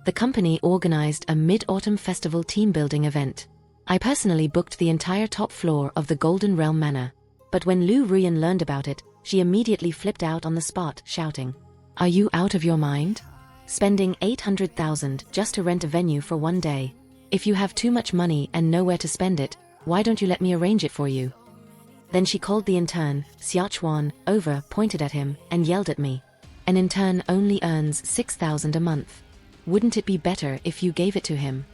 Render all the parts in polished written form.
The company organized a mid-autumn festival team-building event. I personally booked the entire top floor of the Golden Realm Manor. But when Lu Ruyan learned about it, she immediately flipped out on the spot, shouting, "Are you out of your mind? Spending 800,000 just to rent a venue for one day. If you have too much money and nowhere to spend it, why don't you let me arrange it for you?" Then she called the intern, Xiachuan, over, pointed at him, and yelled at me. "An intern only earns 6,000 a month. Wouldn't it be better if you gave it to him?"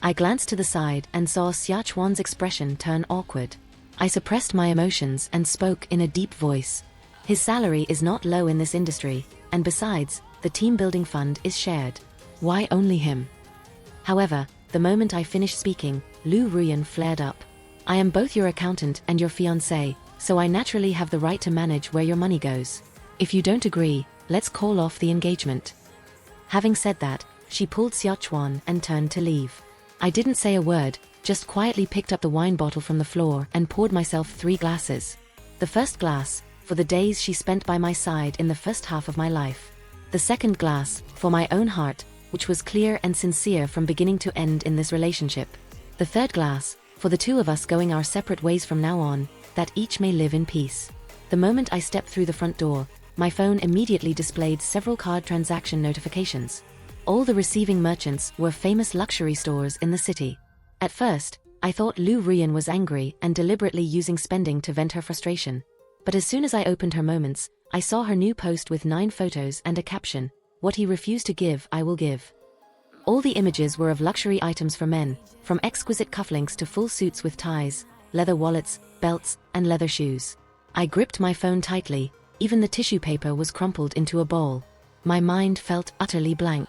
I glanced to the side and saw Xiachuan's expression turn awkward. I suppressed my emotions and spoke in a deep voice. "His salary is not low in this industry, and besides, the team-building fund is shared. Why only him?" However, the moment I finished speaking, Lu Ruyan flared up. "I am both your accountant and your fiancé, so I naturally have the right to manage where your money goes. If you don't agree, let's call off the engagement." Having said that, she pulled Xiachuan and turned to leave. I didn't say a word, just quietly picked up the wine bottle from the floor and poured myself 3 glasses. The first glass, for the days she spent by my side in the first half of my life. The second glass, for my own heart, which was clear and sincere from beginning to end in this relationship. The third glass, for the two of us going our separate ways from now on, that each may live in peace. The moment I stepped through the front door, my phone immediately displayed several card transaction notifications. All the receiving merchants were famous luxury stores in the city. At first, I thought Lu Ruyan was angry and deliberately using spending to vent her frustration. But as soon as I opened her moments, I saw her new post with 9 photos and a caption, "What he refused to give, I will give." All the images were of luxury items for men, from exquisite cufflinks to full suits with ties, leather wallets, belts, and leather shoes. I gripped my phone tightly, even the tissue paper was crumpled into a ball. My mind felt utterly blank.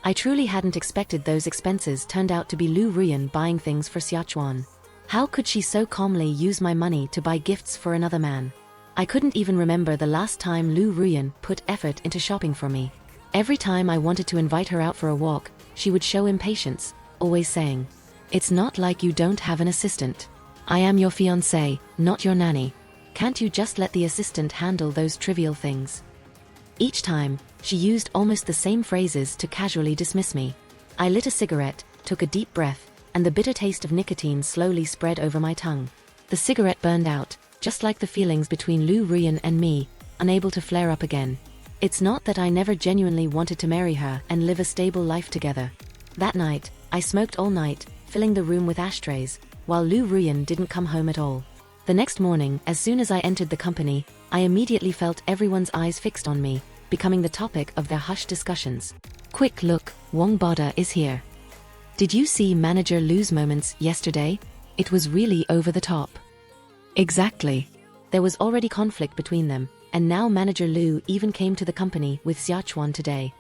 I truly hadn't expected those expenses turned out to be Lu Ruyan buying things for Xiachuan. How could she so calmly use my money to buy gifts for another man? I couldn't even remember the last time Lu Ruyan put effort into shopping for me. Every time I wanted to invite her out for a walk, she would show impatience, always saying, "It's not like you don't have an assistant. I am your fiancé, not your nanny. Can't you just let the assistant handle those trivial things?" Each time, she used almost the same phrases to casually dismiss me. I lit a cigarette, took a deep breath, and the bitter taste of nicotine slowly spread over my tongue. The cigarette burned out, just like the feelings between Lu Ruyan and me, unable to flare up again. It's not that I never genuinely wanted to marry her and live a stable life together. That night, I smoked all night, filling the room with ashtrays, while Lu Ruyan didn't come home at all. The next morning, as soon as I entered the company, I immediately felt everyone's eyes fixed on me, becoming the topic of their hushed discussions. "Quick look, Wong Bada is here. Did you see Manager Lu's moments yesterday? It was really over the top." Exactly. There was already conflict between them, and now Manager Lu even came to the company with Xiachuan today.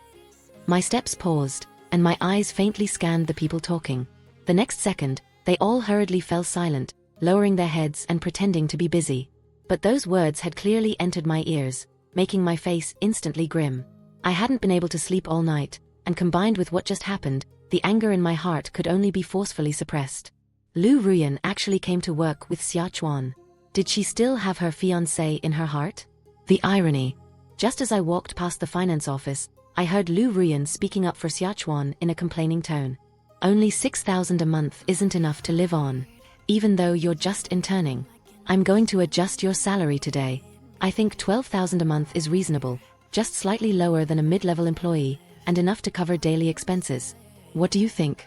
My steps paused, and my eyes faintly scanned the people talking. The next second, they all hurriedly fell silent, lowering their heads and pretending to be busy. But those words had clearly entered my ears, making my face instantly grim. I hadn't been able to sleep all night, and combined with what just happened, the anger in my heart could only be forcefully suppressed. Lu Ruyan actually came to work with Xiachuan. Did she still have her fiancé in her heart? The irony. Just as I walked past the finance office, I heard Lu Ruyan speaking up for Xiachuan in a complaining tone. "Only 6,000 a month isn't enough to live on. Even though you're just interning. I'm going to adjust your salary today. I think 12,000 a month is reasonable, just slightly lower than a mid-level employee, and enough to cover daily expenses. What do you think?"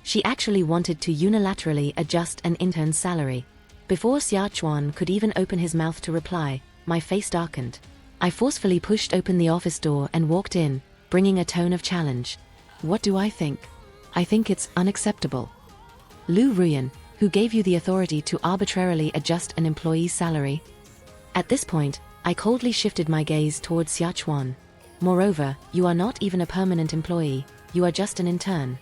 She actually wanted to unilaterally adjust an intern's salary. Before Xiachuan could even open his mouth to reply, my face darkened. I forcefully pushed open the office door and walked in, bringing a tone of challenge. "What do I think? I think it's unacceptable. Lu Ruyan, who gave you the authority to arbitrarily adjust an employee's salary?" At this point, I coldly shifted my gaze towards Xiachuan. "Moreover, you are not even a permanent employee, you are just an intern."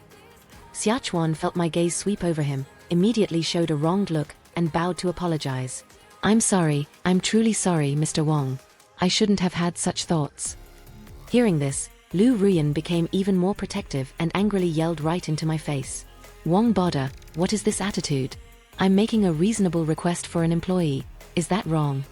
Xiachuan felt my gaze sweep over him, immediately showed a wronged look, and bowed to apologize. "I'm sorry, I'm truly sorry, Mr. Wong. I shouldn't have had such thoughts." Hearing this, Lu Ruyan became even more protective and angrily yelled right into my face. "Wong Bada, what is this attitude? I'm making a reasonable request for an employee. Is that wrong?"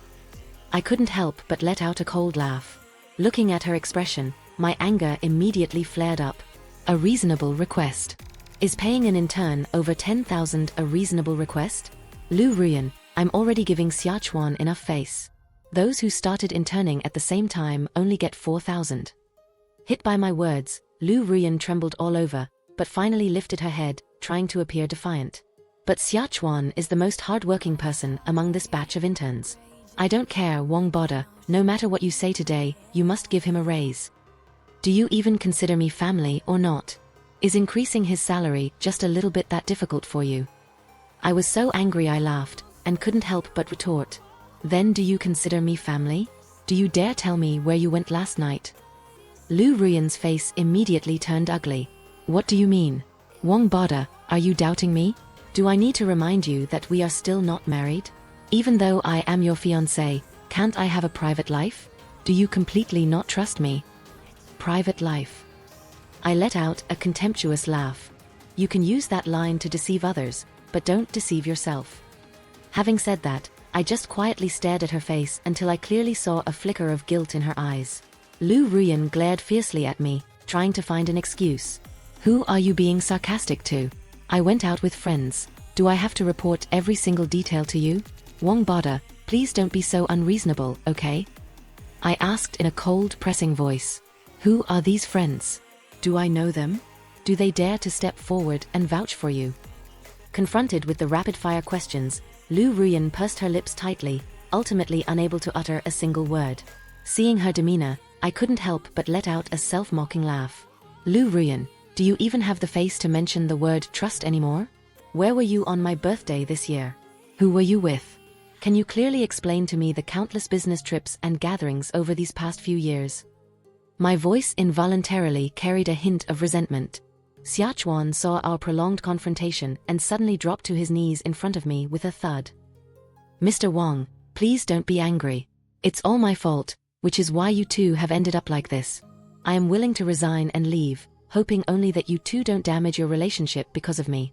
I couldn't help but let out a cold laugh. Looking at her expression, my anger immediately flared up. A reasonable request. Is paying an intern over 10,000 a reasonable request? Lu Ruyan, I'm already giving Xiachuan enough face. Those who started interning at the same time only get 4,000. Hit by my words, Lu Ruyan trembled all over, but finally lifted her head, trying to appear defiant. But Xiachuan is the most hardworking person among this batch of interns. I don't care, Wang Boda, no matter what you say today, you must give him a raise. Do you even consider me family or not? Is increasing his salary just a little bit that difficult for you? I was so angry I laughed, and couldn't help but retort. Then do you consider me family? Do you dare tell me where you went last night? Lu Ruyan's face immediately turned ugly. What do you mean? Wang Boda, are you doubting me? Do I need to remind you that we are still not married? Even though I am your fiancé, can't I have a private life? Do you completely not trust me? Private life. I let out a contemptuous laugh. You can use that line to deceive others, but don't deceive yourself. Having said that, I just quietly stared at her face until I clearly saw a flicker of guilt in her eyes. Lu Ruyan glared fiercely at me, trying to find an excuse. Who are you being sarcastic to? I went out with friends. Do I have to report every single detail to you? Wang Boda, please don't be so unreasonable, okay? I asked in a cold, pressing voice. Who are these friends? Do I know them? Do they dare to step forward and vouch for you? Confronted with the rapid-fire questions, Lu Ruyan pursed her lips tightly, ultimately unable to utter a single word. Seeing her demeanor, I couldn't help but let out a self-mocking laugh. Lu Ruyan, do you even have the face to mention the word trust anymore? Where were you on my birthday this year? Who were you with? Can you clearly explain to me the countless business trips and gatherings over these past few years? My voice involuntarily carried a hint of resentment. Xiachuan saw our prolonged confrontation and suddenly dropped to his knees in front of me with a thud. Mr. Wang, please don't be angry. It's all my fault, which is why you two have ended up like this. I am willing to resign and leave, hoping only that you two don't damage your relationship because of me.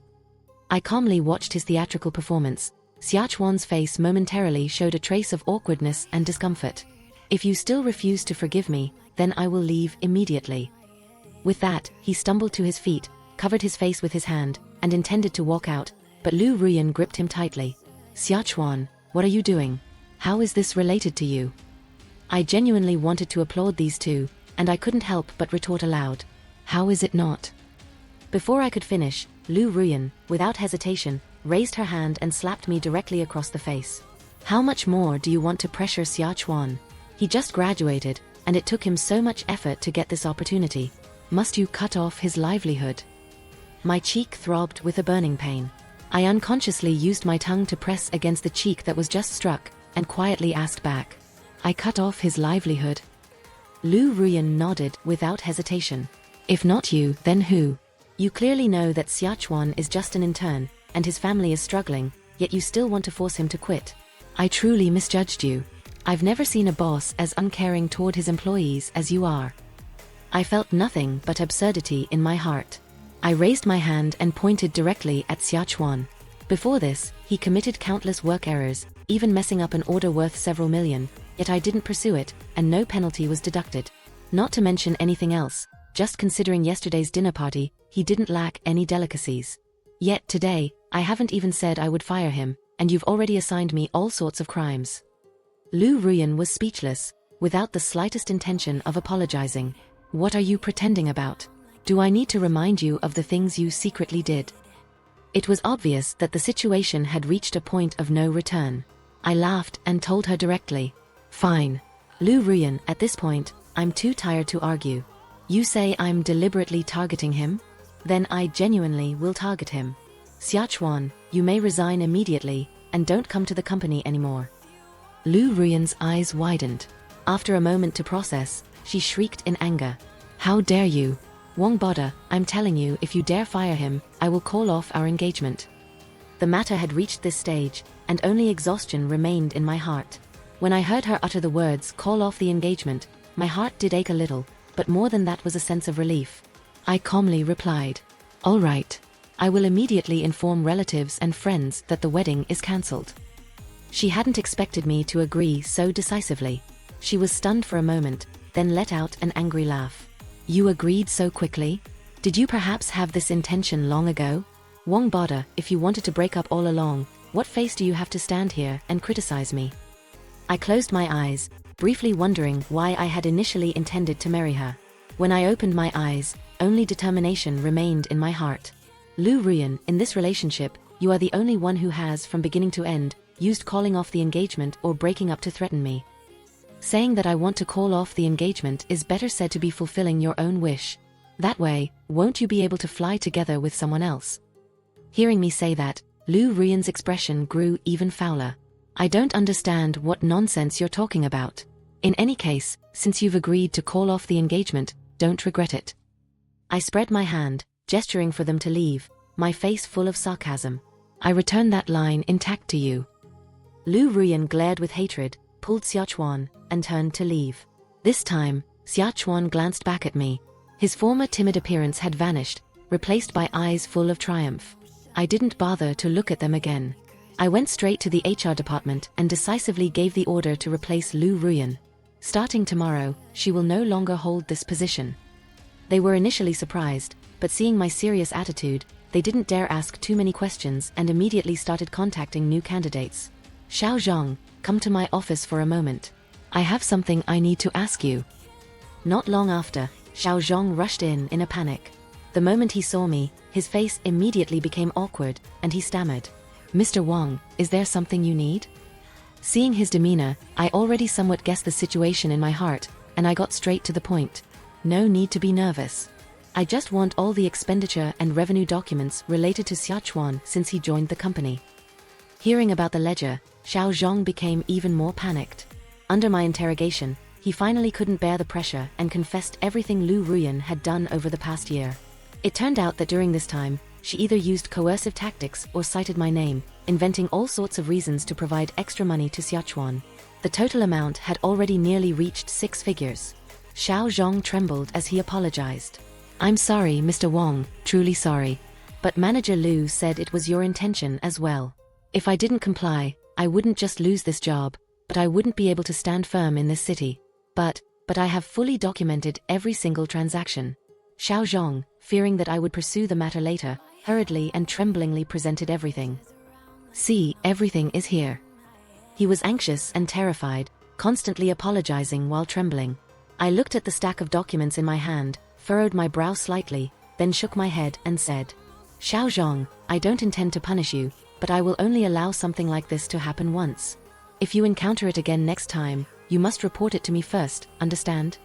I calmly watched his theatrical performance. Xiachuan's face momentarily showed a trace of awkwardness and discomfort. If you still refuse to forgive me, then I will leave immediately. With that, he stumbled to his feet, covered his face with his hand, and intended to walk out, but Lu Ruyan gripped him tightly. Xiachuan, what are you doing? How is this related to you? I genuinely wanted to applaud these two, and I couldn't help but retort aloud. How is it not? Before I could finish, Lu Ruyan, without hesitation, raised her hand and slapped me directly across the face. How much more do you want to pressure Xiachuan? He just graduated, and it took him so much effort to get this opportunity. Must you cut off his livelihood? My cheek throbbed with a burning pain. I unconsciously used my tongue to press against the cheek that was just struck, and quietly asked back. I cut off his livelihood? Lu Ruyan nodded without hesitation. If not you, then who? You clearly know that Xiachuan is just an intern, and his family is struggling, yet you still want to force him to quit. I truly misjudged you. I've never seen a boss as uncaring toward his employees as you are. I felt nothing but absurdity in my heart. I raised my hand and pointed directly at Xiachuan. Before this, he committed countless work errors, even messing up an order worth several million, yet I didn't pursue it, and no penalty was deducted. Not to mention anything else, just considering yesterday's dinner party, he didn't lack any delicacies. Yet today, I haven't even said I would fire him, and you've already assigned me all sorts of crimes. Lu Ruyan was speechless, without the slightest intention of apologizing. What are you pretending about? Do I need to remind you of the things you secretly did? It was obvious that the situation had reached a point of no return. I laughed and told her directly. Fine. Lu Ruyan, at this point, I'm too tired to argue. You say I'm deliberately targeting him? Then I genuinely will target him. Xiachuan, you may resign immediately, and don't come to the company anymore. Lu Ruyan's eyes widened. After a moment to process, she shrieked in anger. How dare you? Wang Boda, I'm telling you, if you dare fire him, I will call off our engagement. The matter had reached this stage, and only exhaustion remained in my heart. When I heard her utter the words, call off the engagement, my heart did ache a little, but more than that was a sense of relief. I calmly replied, all right. I will immediately inform relatives and friends that the wedding is cancelled. She hadn't expected me to agree so decisively. She was stunned for a moment, then let out an angry laugh. You agreed so quickly? Did you perhaps have this intention long ago? Wong Bada, if you wanted to break up all along, what face do you have to stand here and criticize me? I closed my eyes, briefly wondering why I had initially intended to marry her. When I opened my eyes, only determination remained in my heart. Lu Ruyan, in this relationship, you are the only one who has, from beginning to end, used calling off the engagement or breaking up to threaten me. Saying that I want to call off the engagement is better said to be fulfilling your own wish. That way, won't you be able to fly together with someone else? Hearing me say that, Lu Ruyan's expression grew even fouler. I don't understand what nonsense you're talking about. In any case, since you've agreed to call off the engagement, don't regret it. I spread my hand, gesturing for them to leave, my face full of sarcasm. I return that line intact to you. Lu Ruyan glared with hatred, pulled Xiaochuan, and turned to leave. This time, Xiaochuan glanced back at me. His former timid appearance had vanished, replaced by eyes full of triumph. I didn't bother to look at them again. I went straight to the HR department and decisively gave the order to replace Lu Ruyan. Starting tomorrow, she will no longer hold this position. They were initially surprised, but seeing my serious attitude, they didn't dare ask too many questions and immediately started contacting new candidates. Xiao Zhang, come to my office for a moment. I have something I need to ask you. Not long after, Xiao Zhang rushed in a panic. The moment he saw me, his face immediately became awkward, and he stammered. Mr. Wang, is there something you need? Seeing his demeanor, I already somewhat guessed the situation in my heart, and I got straight to the point. No need to be nervous. I just want all the expenditure and revenue documents related to Xiaochuan since he joined the company. Hearing about the ledger, Xiao Zhang became even more panicked. Under my interrogation, he finally couldn't bear the pressure and confessed everything Lu Ruyan had done over the past year. It turned out that during this time, she either used coercive tactics or cited my name, inventing all sorts of reasons to provide extra money to Xiaochuan. The total amount had already nearly reached 6 figures. Xiao Zhang trembled as he apologized. I'm sorry, Mr. Wang, truly sorry. But Manager Lu said it was your intention as well. If I didn't comply, I wouldn't just lose this job, but I wouldn't be able to stand firm in this city. But I have fully documented every single transaction. Xiao Zhang, fearing that I would pursue the matter later, hurriedly and tremblingly presented everything. See, everything is here. He was anxious and terrified, constantly apologizing while trembling. I looked at the stack of documents in my hand, furrowed my brow slightly, then shook my head and said, Xiao Zhang, I don't intend to punish you, but I will only allow something like this to happen once. If you encounter it again next time, you must report it to me first, understand?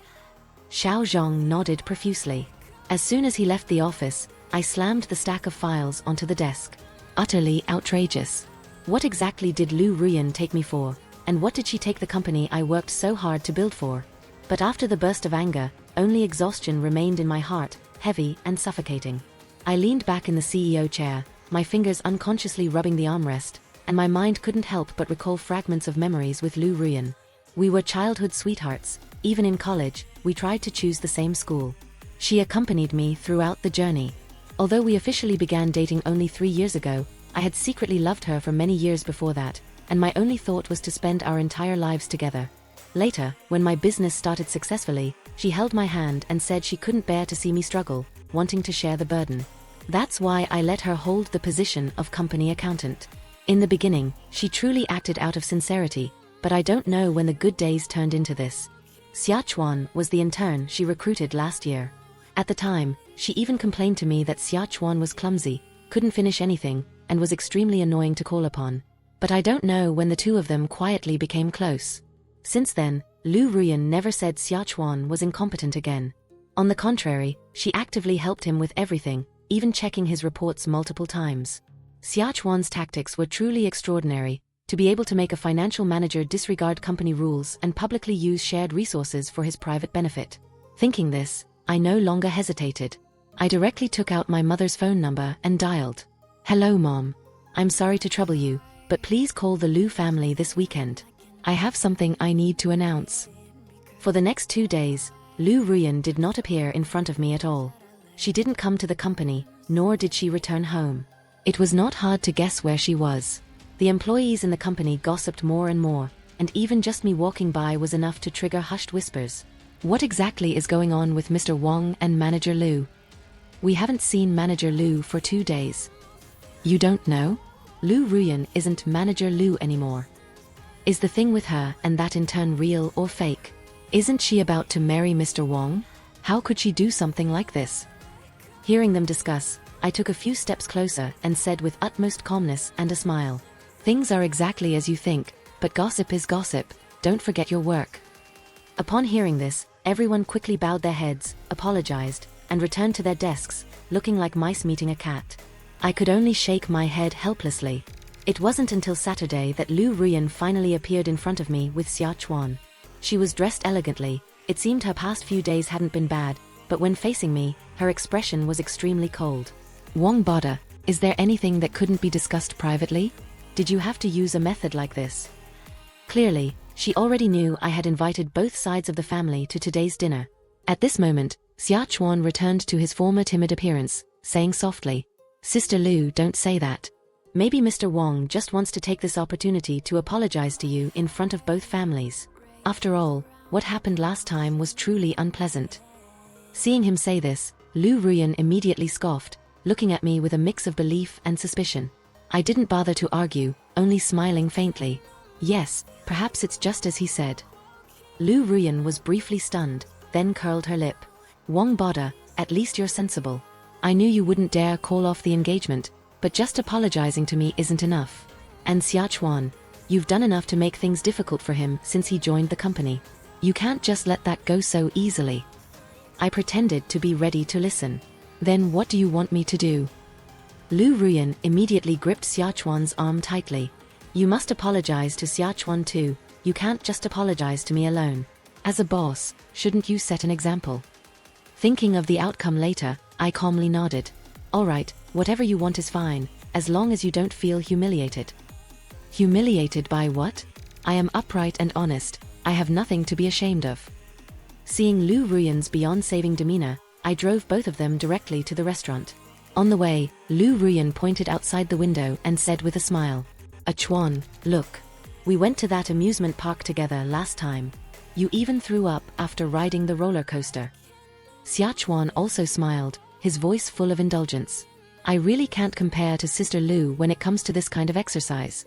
Xiao Zhang nodded profusely. As soon as he left the office, I slammed the stack of files onto the desk. Utterly outrageous. What exactly did Lu Ruyan take me for, and what did she take the company I worked so hard to build for? But after the burst of anger, only exhaustion remained in my heart, heavy and suffocating. I leaned back in the CEO chair, my fingers unconsciously rubbing the armrest, and my mind couldn't help but recall fragments of memories with Lu Ruyan. We were childhood sweethearts. Even in college, we tried to choose the same school. She accompanied me throughout the journey. Although we officially began dating only 3 years ago, I had secretly loved her for many years before that, and my only thought was to spend our entire lives together. Later, when my business started successfully, she held my hand and said she couldn't bear to see me struggle, wanting to share the burden. That's why I let her hold the position of company accountant. In the beginning, she truly acted out of sincerity, but I don't know when the good days turned into this. Xiaochuan was the intern she recruited last year. At the time, she even complained to me that Xiaochuan was clumsy, couldn't finish anything, and was extremely annoying to call upon. But I don't know when the two of them quietly became close. Since then, Lu Ruyan never said Xiaochuan was incompetent again. On the contrary, she actively helped him with everything, even checking his reports multiple times. Xiaochuan's tactics were truly extraordinary, to be able to make a financial manager disregard company rules and publicly use shared resources for his private benefit. Thinking this, I no longer hesitated. I directly took out my mother's phone number and dialed. Hello, Mom. I'm sorry to trouble you, but please call the Lu family this weekend. I have something I need to announce. For the next 2 days, Lu Ruyan did not appear in front of me at all. She didn't come to the company, nor did she return home. It was not hard to guess where she was. The employees in the company gossiped more and more, and even just me walking by was enough to trigger hushed whispers. What exactly is going on with Mr. Wang and Manager Lu? We haven't seen Manager Lu for 2 days. You don't know? Lu Ruyan isn't Manager Lu anymore. Is the thing with her and that in turn real or fake? Isn't she about to marry Mr. Wong? How could she do something like this? Hearing them discuss, I took a few steps closer and said with utmost calmness and a smile, "Things are exactly as you think, but gossip is gossip, don't forget your work." Upon hearing this, everyone quickly bowed their heads, apologized, and returned to their desks, looking like mice meeting a cat. I could only shake my head helplessly. It wasn't until Saturday that Lu Ruyan finally appeared in front of me with Xia Chuan. She was dressed elegantly. It seemed her past few days hadn't been bad, but when facing me, her expression was extremely cold. "Wong Bada, is there anything that couldn't be discussed privately? Did you have to use a method like this?" Clearly, she already knew I had invited both sides of the family to today's dinner. At this moment, Xia Chuan returned to his former timid appearance, saying softly, "Sister Lu, don't say that. Maybe Mr. Wong just wants to take this opportunity to apologize to you in front of both families. After all, what happened last time was truly unpleasant." Seeing him say this, Lu Ruyan immediately scoffed, looking at me with a mix of belief and suspicion. I didn't bother to argue, only smiling faintly. Yes, perhaps it's just as he said. Lu Ruyan was briefly stunned, then curled her lip. "Wong Bada, at least you're sensible. I knew you wouldn't dare call off the engagement, but just apologizing to me isn't enough. And Xia Chuan, you've done enough to make things difficult for him since he joined the company. You can't just let that go so easily." I pretended to be ready to listen. "Then what do you want me to do?" Lu Ruyan immediately gripped Xia Chuan's arm tightly. "You must apologize to Xia Chuan too. You can't just apologize to me alone. As a boss, shouldn't you set an example?" Thinking of the outcome later, I calmly nodded. "All right, whatever you want is fine, as long as you don't feel humiliated." Humiliated by what? I am upright and honest. I have nothing to be ashamed of. Seeing Lu Ruyan's beyond saving demeanor, I drove both of them directly to the restaurant. On the way, Lu Ruyan pointed outside the window and said with a smile, "Chuan, look. We went to that amusement park together last time. You even threw up after riding the roller coaster." Xia Chuan also smiled, his voice full of indulgence. "I really can't compare to Sister Lu when it comes to this kind of exercise."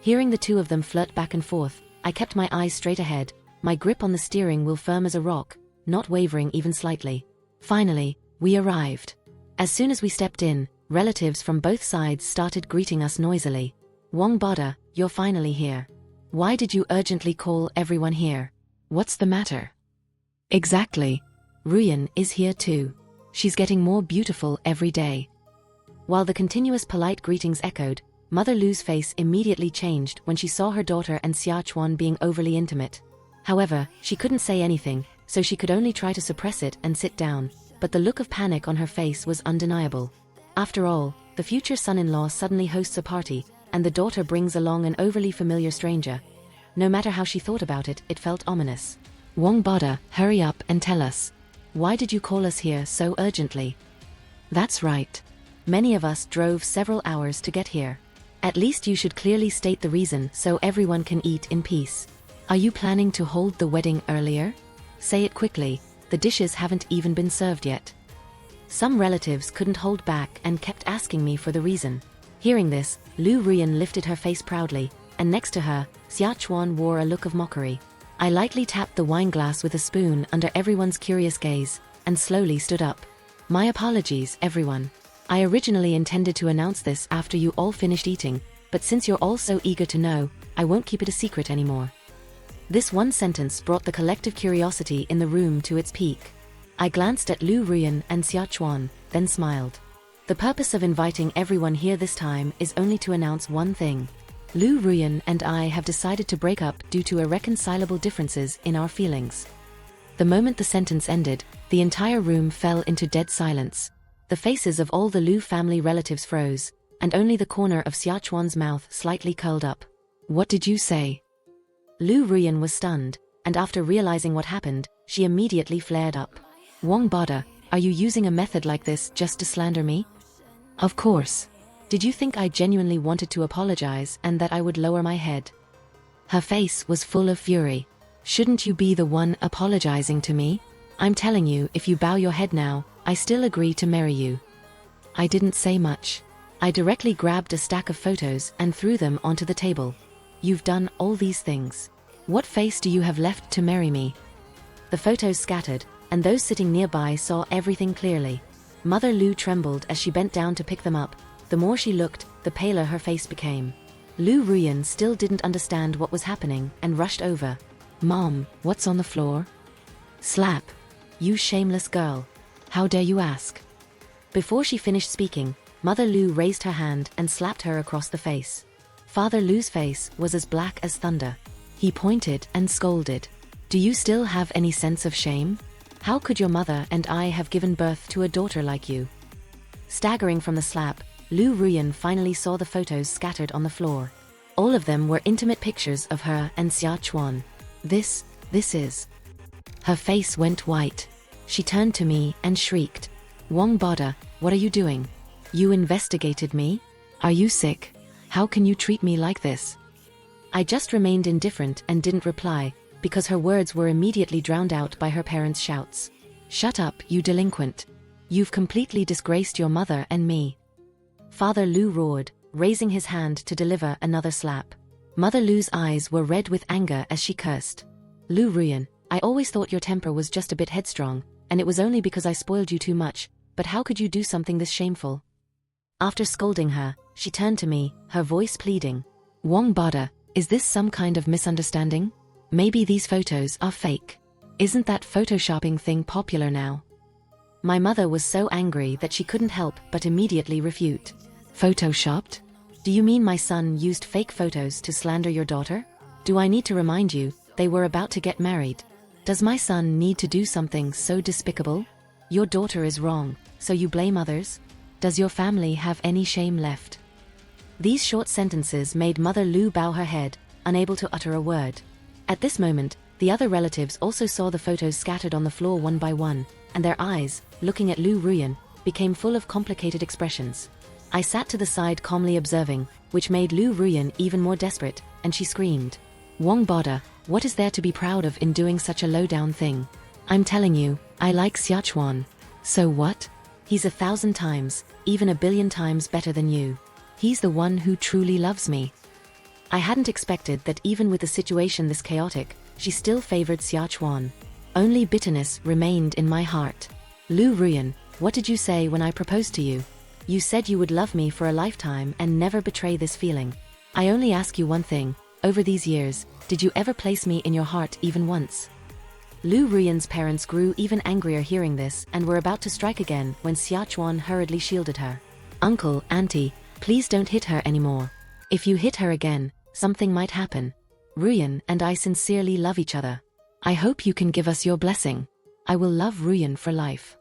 Hearing the two of them flirt back and forth, I kept my eyes straight ahead, my grip on the steering wheel firm as a rock, not wavering even slightly. Finally, we arrived. As soon as we stepped in, relatives from both sides started greeting us noisily. "Wong Bada, you're finally here. Why did you urgently call everyone here? What's the matter?" "Exactly. Ruyan is here too. She's getting more beautiful every day." While the continuous polite greetings echoed, Mother Lu's face immediately changed when she saw her daughter and Xia Chuan being overly intimate. However, she couldn't say anything, so she could only try to suppress it and sit down, but the look of panic on her face was undeniable. After all, the future son-in-law suddenly hosts a party, and the daughter brings along an overly familiar stranger. No matter how she thought about it, it felt ominous. "Wong Bada, hurry up and tell us. Why did you call us here so urgently?" "That's right. Many of us drove several hours to get here. At least you should clearly state the reason so everyone can eat in peace. Are you planning to hold the wedding earlier? Say it quickly, the dishes haven't even been served yet." Some relatives couldn't hold back and kept asking me for the reason. Hearing this, Lu Ruyan lifted her face proudly, and next to her, Xia Chuan wore a look of mockery. I lightly tapped the wine glass with a spoon under everyone's curious gaze, and slowly stood up. "My apologies, everyone. I originally intended to announce this after you all finished eating, but since you're all so eager to know, I won't keep it a secret anymore." This one sentence brought the collective curiosity in the room to its peak. I glanced at Lu Ruyan and Xia Chuan, then smiled. The purpose of inviting everyone here this time is only to announce one thing. Lu Ruyan and I have decided to break up due to irreconcilable differences in our feelings. The moment the sentence ended, the entire room fell into dead silence. The faces of all the Lu family relatives froze, and only the corner of Xia Chuan's mouth slightly curled up. "What did you say?" Lu Ruyan was stunned, and after realizing what happened, she immediately flared up. "Wong Bada, are you using a method like this just to slander me?" "Of course. Did you think I genuinely wanted to apologize and that I would lower my head?" Her face was full of fury. "Shouldn't you be the one apologizing to me? I'm telling you, if you bow your head now, I still agree to marry you. I didn't say much. I directly grabbed a stack of photos and threw them onto the table. You've done all these things. What face do you have left to marry me? The photos scattered, and those sitting nearby saw everything clearly. Mother Lou trembled as she bent down to pick them up. The more she looked, the paler her face became. Lou Ruyan still didn't understand what was happening and rushed over. Mom, what's on the floor? Slap. You shameless girl. How dare you ask? Before she finished speaking, Mother Lou raised her hand and slapped her across the face. Father Lou's face was as black as thunder. He pointed and scolded. Do you still have any sense of shame? How could your mother and I have given birth to a daughter like you? Staggering from the slap, Lou Ruyan finally saw the photos scattered on the floor. All of them were intimate pictures of her and Xia Chuan. This is... Her face went white. She turned to me and shrieked. Wang Bada, what are you doing? You investigated me? Are you sick? How can you treat me like this? I just remained indifferent and didn't reply, because her words were immediately drowned out by her parents' shouts. Shut up, you delinquent. You've completely disgraced your mother and me. Father Lou roared, raising his hand to deliver another slap. Mother Lou's eyes were red with anger as she cursed. Lou Ruyan, I always thought your temper was just a bit headstrong, and it was only because I spoiled you too much, but how could you do something this shameful? After scolding her, she turned to me, her voice pleading. Wang Bada, is this some kind of misunderstanding? Maybe these photos are fake. Isn't that photoshopping thing popular now? My mother was so angry that she couldn't help but immediately refute. Photoshopped? Do you mean my son used fake photos to slander your daughter? Do I need to remind you, they were about to get married? Does my son need to do something so despicable? Your daughter is wrong, so you blame others? Does your family have any shame left? These short sentences made Mother Lou bow her head, unable to utter a word. At this moment, the other relatives also saw the photos scattered on the floor one by one, and their eyes, looking at Lou Ruyan, became full of complicated expressions. I sat to the side calmly observing, which made Lou Ruyan even more desperate, and she screamed. Wang Bada, what is there to be proud of in doing such a low-down thing? I'm telling you, I like Xia Chuan. So what? He's 1,000 times, even 1,000,000,000 times better than you. He's the one who truly loves me. I hadn't expected that even with the situation this chaotic, she still favored Xia Chuan. Only bitterness remained in my heart. Lou Ruyan, what did you say when I proposed to you? You said you would love me for a lifetime and never betray this feeling. I only ask you one thing, over these years, did you ever place me in your heart even once? Lou Ruyan's parents grew even angrier hearing this and were about to strike again when Xia Chuan hurriedly shielded her. Uncle, Auntie, please don't hit her anymore. If you hit her again, something might happen. Ruyan and I sincerely love each other. I hope you can give us your blessing. I will love Ruyan for life.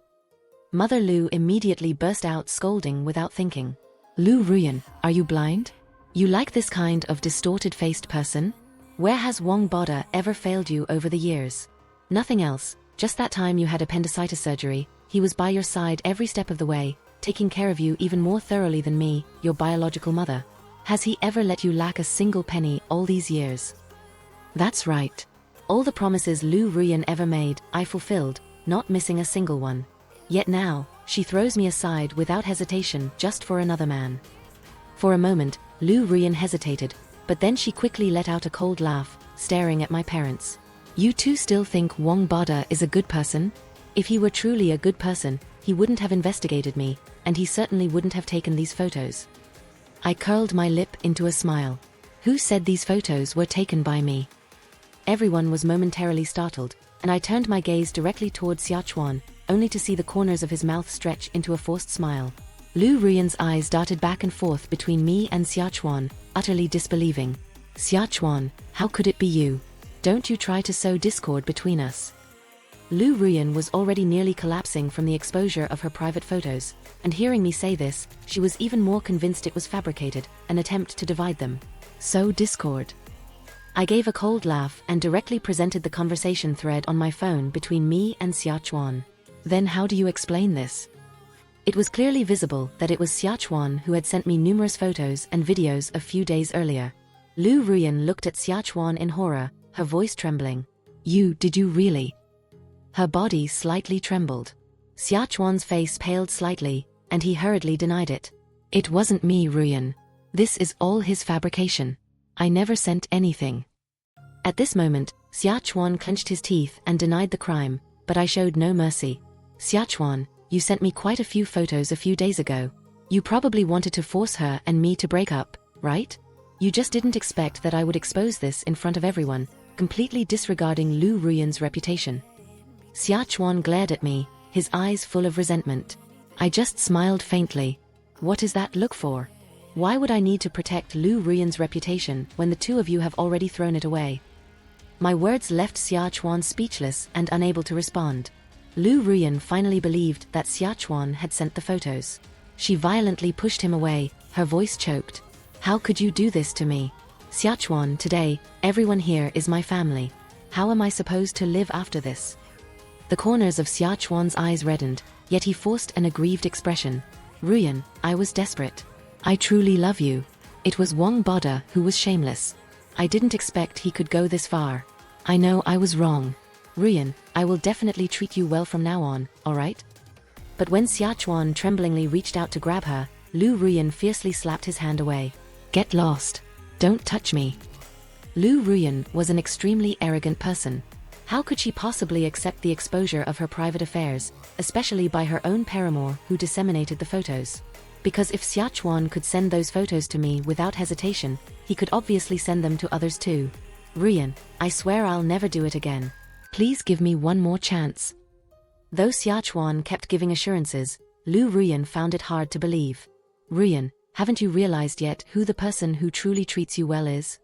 Mother Lou immediately burst out scolding without thinking. Lou Ruyan, are you blind? You like this kind of distorted-faced person? Where has Wang Bada ever failed you over the years? Nothing else, just that time you had appendicitis surgery. He was by your side every step of the way, taking care of you even more thoroughly than me, your biological mother. Has he ever let you lack a single penny all these years? That's right. All the promises Lou Ruyan ever made, I fulfilled, not missing a single one. Yet now, she throws me aside without hesitation just for another man. For a moment, Lou Ruyan hesitated, but then she quickly let out a cold laugh, staring at my parents. You two still think Wang Bada is a good person? If he were truly a good person, he wouldn't have investigated me, and he certainly wouldn't have taken these photos. I curled my lip into a smile. Who said these photos were taken by me? Everyone was momentarily startled, and I turned my gaze directly towards Xia Chuan, only to see the corners of his mouth stretch into a forced smile. Lou Ruyan's eyes darted back and forth between me and Xia Chuan, utterly disbelieving. Xia Chuan, how could it be you? Don't you try to sow discord between us. Lou Ruyan was already nearly collapsing from the exposure of her private photos, and hearing me say this, she was even more convinced it was fabricated, an attempt to divide them. Sow discord. I gave a cold laugh and directly presented the conversation thread on my phone between me and Xia Chuan. Then how do you explain this? It was clearly visible that it was Xia Chuan who had sent me numerous photos and videos a few days earlier. Lou Ruyan looked at Xia Chuan in horror, her voice trembling. Did you really? Her body slightly trembled. Xiachuan's face paled slightly, and he hurriedly denied it. It wasn't me, Ruyan. This is all his fabrication. I never sent anything. At this moment, Xiachuan clenched his teeth and denied the crime, but I showed no mercy. Xiachuan, you sent me quite a few photos a few days ago. You probably wanted to force her and me to break up, right? You just didn't expect that I would expose this in front of everyone, completely disregarding Lu Ruyan's reputation. Xiachuan glared at me, his eyes full of resentment. I just smiled faintly. What is that look for? Why would I need to protect Lu Ruyan's reputation when the two of you have already thrown it away? My words left Xiachuan speechless and unable to respond. Lu Ruyan finally believed that Xiachuan had sent the photos. She violently pushed him away, her voice choked. How could you do this to me? Xiachuan, today, everyone here is my family. How am I supposed to live after this? The corners of Xiachuan's eyes reddened, yet he forced an aggrieved expression. Ruyan, I was desperate. I truly love you. It was Wang Bada who was shameless. I didn't expect he could go this far. I know I was wrong. Ruyan, I will definitely treat you well from now on, alright? But when Xiachuan tremblingly reached out to grab her, Lu Ruyan fiercely slapped his hand away. Get lost. Don't touch me. Lu Ruyan was an extremely arrogant person. How could she possibly accept the exposure of her private affairs, especially by her own paramour who disseminated the photos? Because if Xiachuan could send those photos to me without hesitation, he could obviously send them to others too. Ruyan, I swear I'll never do it again. Please give me one more chance. Though Xiachuan kept giving assurances, Lu Ruyan found it hard to believe. Ruyan, haven't you realized yet who the person who truly treats you well is?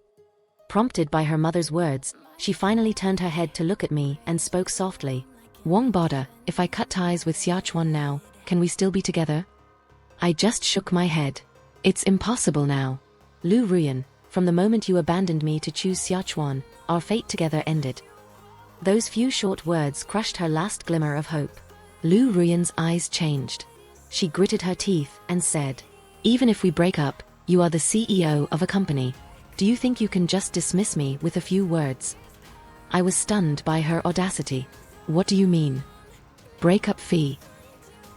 Prompted by her mother's words, she finally turned her head to look at me and spoke softly. Wang Bada, if I cut ties with Xiachuan now, can we still be together? I just shook my head. It's impossible now. Lu Ruyan, from the moment you abandoned me to choose Xiachuan, our fate together ended. Those few short words crushed her last glimmer of hope. Lu Ruyan's eyes changed. She gritted her teeth and said, even if we break up, you are the CEO of a company. Do you think you can just dismiss me with a few words? I was stunned by her audacity. What do you mean? Breakup fee.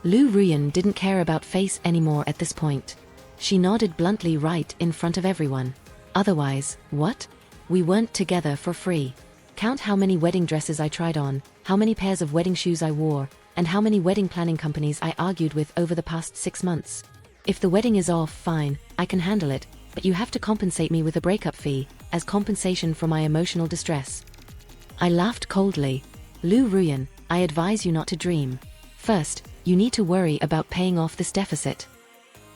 Lu Ruyan didn't care about face anymore at this point. She nodded bluntly right in front of everyone. Otherwise, what? We weren't together for free. Count how many wedding dresses I tried on, how many pairs of wedding shoes I wore, and how many wedding planning companies I argued with over the past 6 months. If the wedding is off, fine, I can handle it, but you have to compensate me with a breakup fee, as compensation for my emotional distress. I laughed coldly. Lu Ruyan, I advise you not to dream. First, you need to worry about paying off this deficit.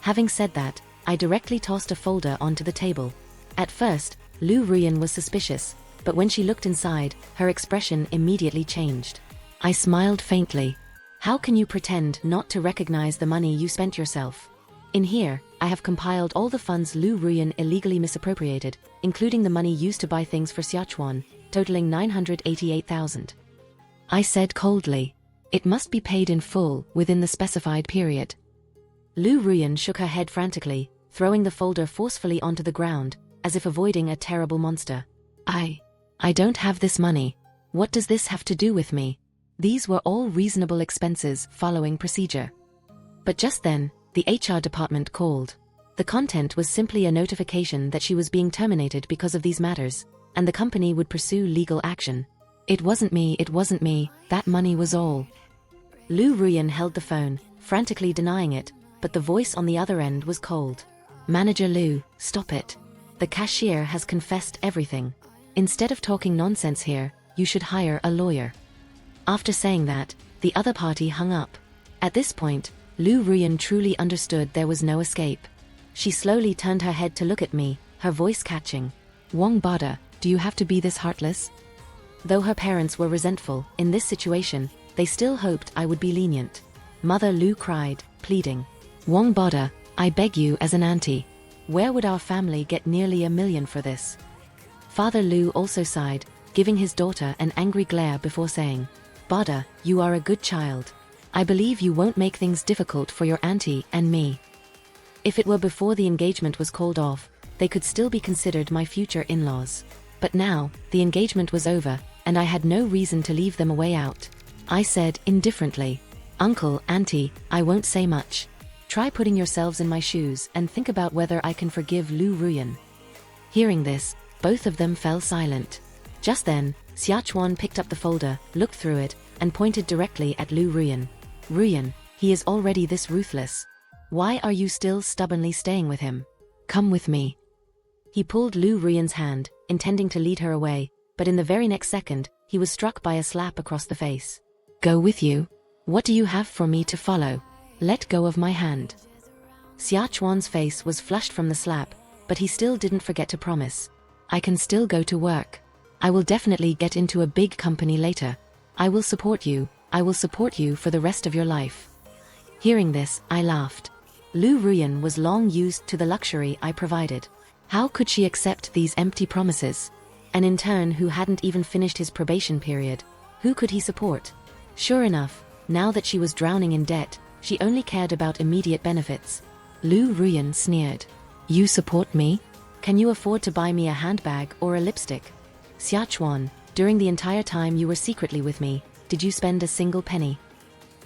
Having said that, I directly tossed a folder onto the table. At first, Lu Ruyan was suspicious, but when she looked inside, her expression immediately changed. I smiled faintly. How can you pretend not to recognize the money you spent yourself? In here, I have compiled all the funds Lu Ruyan illegally misappropriated, including the money used to buy things for Xiachuan, totaling 988,000. I said coldly. It must be paid in full within the specified period. Lu Ruyan shook her head frantically, throwing the folder forcefully onto the ground, as if avoiding a terrible monster. I don't have this money. What does this have to do with me? These were all reasonable expenses following procedure. But just then, the HR department called. The content was simply a notification that she was being terminated because of these matters, and the company would pursue legal action. It wasn't me, that money was all. Lu Ruyan held the phone, frantically denying it, but the voice on the other end was cold. Manager Lu, stop it. The cashier has confessed everything. Instead of talking nonsense here, you should hire a lawyer. After saying that, the other party hung up. At this point, Lu Ruyan truly understood there was no escape. She slowly turned her head to look at me, her voice catching. Wang Bada, do you have to be this heartless? Though her parents were resentful, in this situation, they still hoped I would be lenient. Mother Lu cried, pleading. Wang Bada, I beg you as an auntie. Where would our family get nearly $1 million for this? Father Lu also sighed, giving his daughter an angry glare before saying, Bada, you are a good child. I believe you won't make things difficult for your auntie and me. If it were before the engagement was called off, they could still be considered my future in-laws. But now, the engagement was over, and I had no reason to leave them a way out. I said indifferently. Uncle, auntie, I won't say much. Try putting yourselves in my shoes and think about whether I can forgive Lu Ruyan. Hearing this, both of them fell silent. Just then, Xiachuan picked up the folder, looked through it, and pointed directly at Lu Ruyan. Ruyan, he is already this ruthless. Why are you still stubbornly staying with him? Come with me. He pulled Lu Ruyan's hand, intending to lead her away, but in the very next second, he was struck by a slap across the face. Go with you? What do you have for me to follow? Let go of my hand. Xiachuan's face was flushed from the slap, but he still didn't forget to promise. I can still go to work. I will definitely get into a big company later. I will support you. I will support you for the rest of your life. Hearing this, I laughed. Lu Ruyan was long used to the luxury I provided. How could she accept these empty promises? An intern who hadn't even finished his probation period. Who could he support? Sure enough, now that she was drowning in debt, she only cared about immediate benefits. Lu Ruyan sneered. You support me? Can you afford to buy me a handbag or a lipstick? Xiachuan, during the entire time you were secretly with me, did you spend a single penny?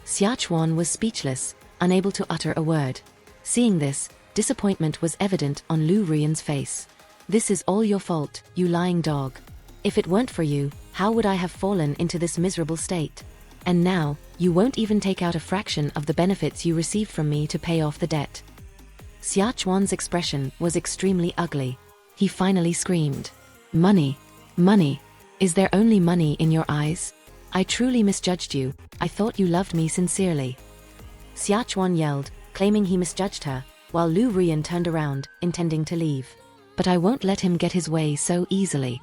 Xiachuan was speechless, unable to utter a word. Seeing this, disappointment was evident on Lu Ruyan's face. This is all your fault, you lying dog. If it weren't for you, how would I have fallen into this miserable state? And now, you won't even take out a fraction of the benefits you received from me to pay off the debt. Xiachuan's expression was extremely ugly. He finally screamed. Money. Money. Is there only money in your eyes? I truly misjudged you. I thought you loved me sincerely. Xiachuan yelled, claiming he misjudged her, while Lu Ruyan turned around, intending to leave. But I won't let him get his way so easily.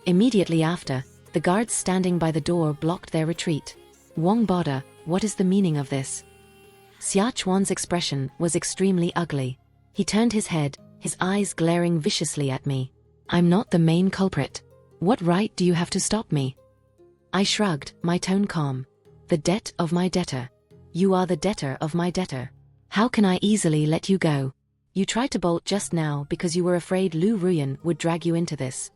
Immediately after, the guards standing by the door blocked their retreat. Wang Boda, what is the meaning of this? Xiachuan's expression was extremely ugly. He turned his head, his eyes glaring viciously at me. I'm not the main culprit. What right do you have to stop me? I shrugged, my tone calm. The debt of my debtor. You are the debtor of my debtor. How can I easily let you go? You tried to bolt just now because you were afraid Lu Ruyan would drag you into this.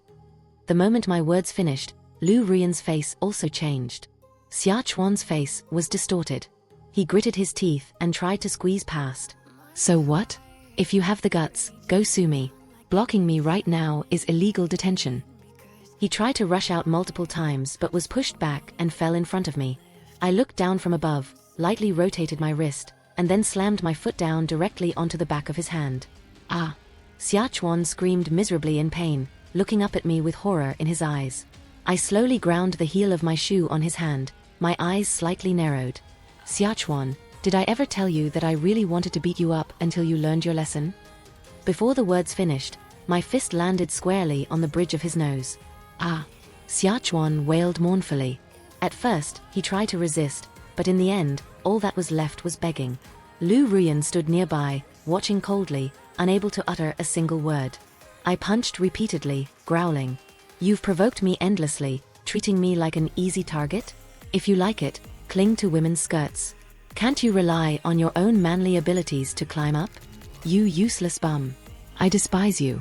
The moment my words finished, Lu Ruyan's face also changed. Xiachuan's face was distorted. He gritted his teeth and tried to squeeze past. So what? If you have the guts, go sue me. Blocking me right now is illegal detention. He tried to rush out multiple times but was pushed back and fell in front of me. I looked down from above, lightly rotated my wrist, and then slammed my foot down directly onto the back of his hand. Ah! Xiachuan screamed miserably in pain, looking up at me with horror in his eyes. I slowly ground the heel of my shoe on his hand, my eyes slightly narrowed. Xiachuan, did I ever tell you that I really wanted to beat you up until you learned your lesson? Before the words finished, my fist landed squarely on the bridge of his nose. Ah! Xiachuan wailed mournfully. At first, he tried to resist, but in the end, all that was left was begging. Lu Ruyan stood nearby, watching coldly, unable to utter a single word. I punched repeatedly, growling. You've provoked me endlessly, treating me like an easy target? If you like it, cling to women's skirts. Can't you rely on your own manly abilities to climb up? You useless bum. I despise you.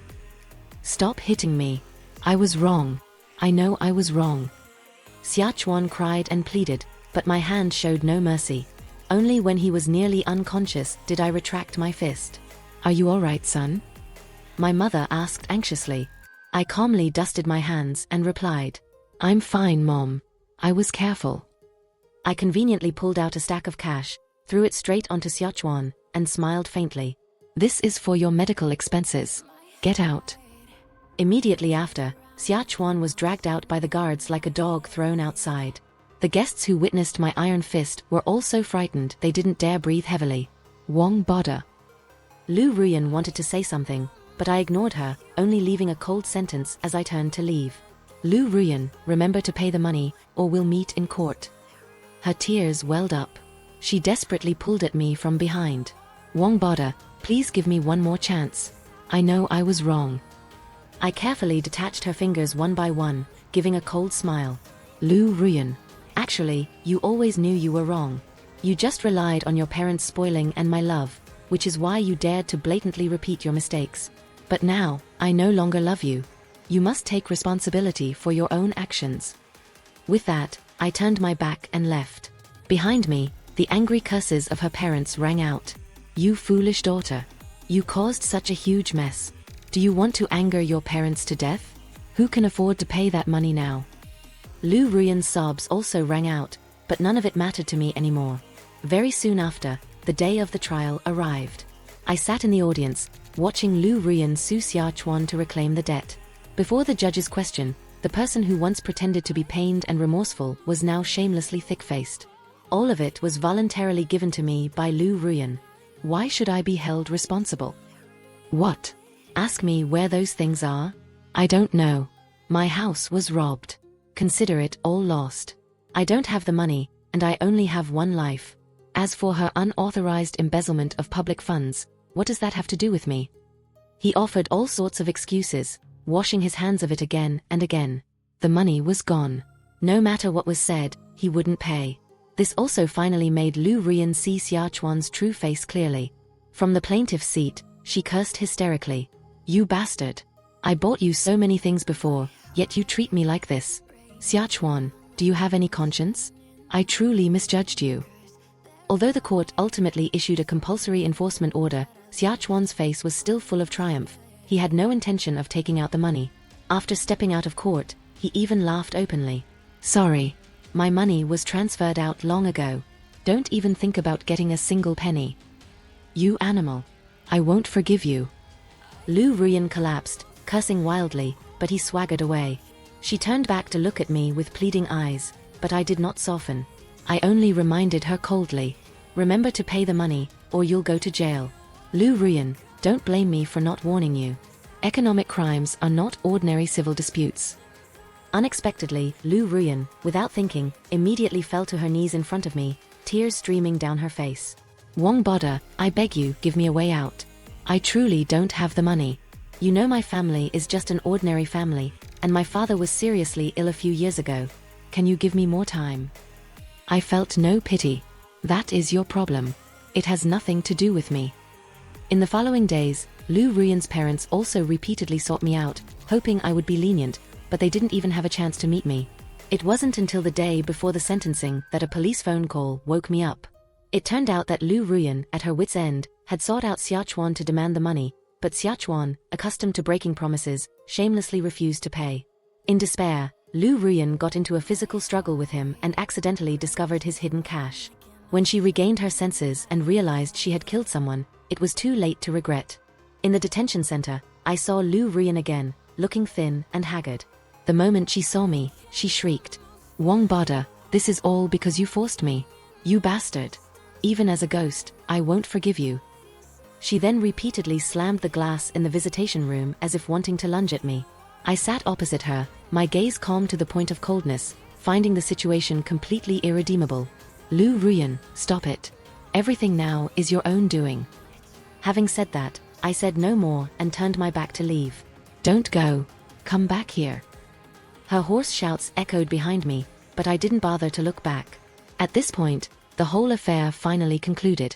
Stop hitting me. I was wrong. I know I was wrong. Xiachuan cried and pleaded, but my hand showed no mercy. Only when he was nearly unconscious did I retract my fist. Are you all right, son? My mother asked anxiously. I calmly dusted my hands and replied, I'm fine, Mom. I was careful. I conveniently pulled out a stack of cash, threw it straight onto Xiachuan, and smiled faintly. This is for your medical expenses. Get out. Immediately after, Xiachuan was dragged out by the guards like a dog thrown outside. The guests who witnessed my iron fist were all so frightened they didn't dare breathe heavily. Wang Boda. Lu Ruyan wanted to say something, but I ignored her, only leaving a cold sentence as I turned to leave. Lu Ruyan, remember to pay the money, or we'll meet in court. Her tears welled up. She desperately pulled at me from behind. Wang Boda, please give me one more chance. I know I was wrong. I carefully detached her fingers one by one, giving a cold smile. Lu Ruyan. Actually, you always knew you were wrong. You just relied on your parents' spoiling and my love, which is why you dared to blatantly repeat your mistakes. But now, I no longer love you. You must take responsibility for your own actions. With that, I turned my back and left. Behind me, the angry curses of her parents rang out. You foolish daughter. You caused such a huge mess. Do you want to anger your parents to death? Who can afford to pay that money now? Lu Ruyan's sobs also rang out, but none of it mattered to me anymore. Very soon after, the day of the trial arrived. I sat in the audience, watching Lu Ruyan sue Xia Chuan to reclaim the debt. Before the judge's question, the person who once pretended to be pained and remorseful was now shamelessly thick-faced. All of it was voluntarily given to me by Lu Ruyan. Why should I be held responsible? What? Ask me where those things are? I don't know. My house was robbed. Consider it all lost. I don't have the money, and I only have one life. As for her unauthorized embezzlement of public funds, what does that have to do with me? He offered all sorts of excuses, washing his hands of it again and again. The money was gone. No matter what was said, he wouldn't pay. This also finally made Lu Ruyan see Xia Chuan's true face clearly. From the plaintiff's seat, she cursed hysterically. You bastard. I bought you so many things before, yet you treat me like this. Xia Chuan, do you have any conscience? I truly misjudged you. Although the court ultimately issued a compulsory enforcement order, Xia Chuan's face was still full of triumph. He had no intention of taking out the money. After stepping out of court, he even laughed openly. Sorry. My money was transferred out long ago. Don't even think about getting a single penny. You animal. I won't forgive you. Lu Ruyan collapsed, cursing wildly, but he swaggered away. She turned back to look at me with pleading eyes, but I did not soften. I only reminded her coldly. Remember to pay the money, or you'll go to jail. Lu Ruyan, don't blame me for not warning you. Economic crimes are not ordinary civil disputes. Unexpectedly, Lu Ruyan, without thinking, immediately fell to her knees in front of me, tears streaming down her face. Wong Boda, I beg you, give me a way out. I truly don't have the money. You know my family is just an ordinary family, and my father was seriously ill a few years ago. Can you give me more time? I felt no pity. That is your problem. It has nothing to do with me. In the following days, Lu Ruyan's parents also repeatedly sought me out, hoping I would be lenient, but they didn't even have a chance to meet me. It wasn't until the day before the sentencing that a police phone call woke me up. It turned out that Lu Ruyan, at her wit's end, had sought out Xia Chuan to demand the money, but Xia Chuan, accustomed to breaking promises, shamelessly refused to pay. In despair, Lu Ruyan got into a physical struggle with him and accidentally discovered his hidden cash. When she regained her senses and realized she had killed someone, it was too late to regret. In the detention center, I saw Lu Ruyan again, looking thin and haggard. The moment she saw me, she shrieked. Wong Boda, this is all because you forced me. You bastard. Even as a ghost, I won't forgive you. She then repeatedly slammed the glass in the visitation room as if wanting to lunge at me. I sat opposite her, my gaze calm to the point of coldness, finding the situation completely irredeemable. Lu Ruyan, stop it. Everything now is your own doing. Having said that, I said no more and turned my back to leave. Don't go. Come back here. Her hoarse shouts echoed behind me, but I didn't bother to look back. At this point, the whole affair finally concluded.